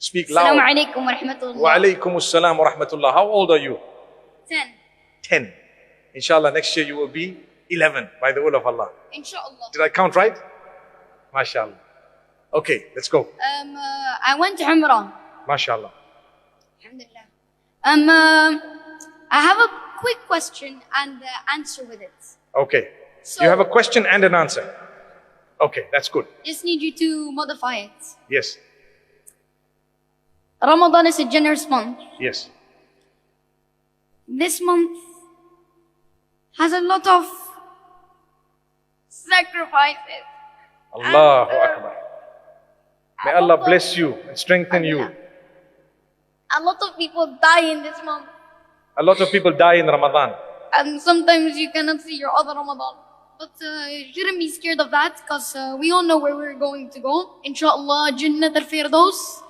Speak loud. Assalamu alaikum wa rahmatullah. Wa alaikum assalam wa rahmatullah. How old are you? 10. 10. Inshallah, next year you will be 11 by the will of Allah. Inshallah. Did I count right? MashaAllah. Okay, let's go. I went to Umrah. MashaAllah. Alhamdulillah. I have a quick question and answer with it. Okay. So, You have a question and an answer. Okay, that's good. Just need you to modify it. Yes. Ramadan is a generous month. Yes. This month has a lot of sacrifices. Allahu Akbar. May Allah bless you and strengthen you. A lot of people die in this month. A lot of people die in Ramadan. And sometimes you cannot see your other Ramadan. But you shouldn't be scared of that, because we all know where we're going to go. Inshallah, Jannat al-Firdaus.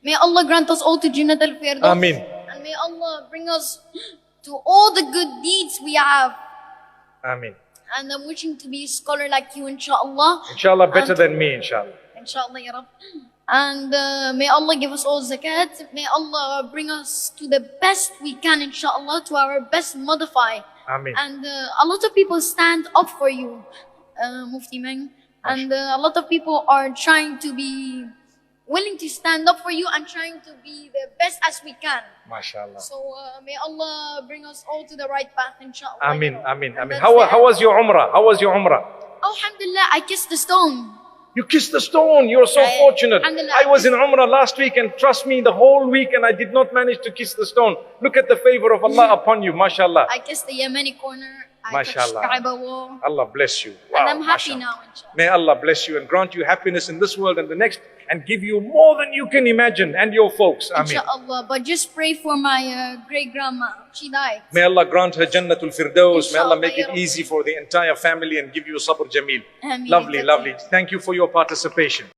May Allah grant us all to Jannat al-Firdaus. Ameen. And may Allah bring us to all the good deeds we have. Ameen. And I'm wishing to be a scholar like you, inshallah. Inshallah, better than me, inshallah. Inshallah, ya Rabb. And may Allah give us all zakat. May Allah bring us to the best we can, inshallah, to our best modify. Ameen. And a lot of people stand up for you, Mufti Meng. And a lot of people are trying to be willing to stand up for you and trying to be the best as we can. MashaAllah. So may Allah bring us all to the right path, inshallah. Ameen, ameen, ameen. How was your Umrah? How was your Umrah? Alhamdulillah, I kissed the stone. You kissed the stone. You're so fortunate. Alhamdulillah, I was in Umrah last week, and trust me, the whole week, and I did not manage to kiss the stone. Look at the favor of Allah upon you, mashallah. I kissed the Yemeni corner. I touched Mashallah. Kaaba wall. Allah bless you. Wow, And I'm happy mashallah. now, inshallah. May Allah bless you and grant you happiness in this world and the next, and give you more than you can imagine, and your folks. Ameen. Inshallah. But just pray for my great grandma. She died. May Allah grant her Jannatul Firdaus. May Allah make it Inshallah. easy for the entire family and give you sabr Jameel. Ameen. Lovely, lovely. Thank you for your participation.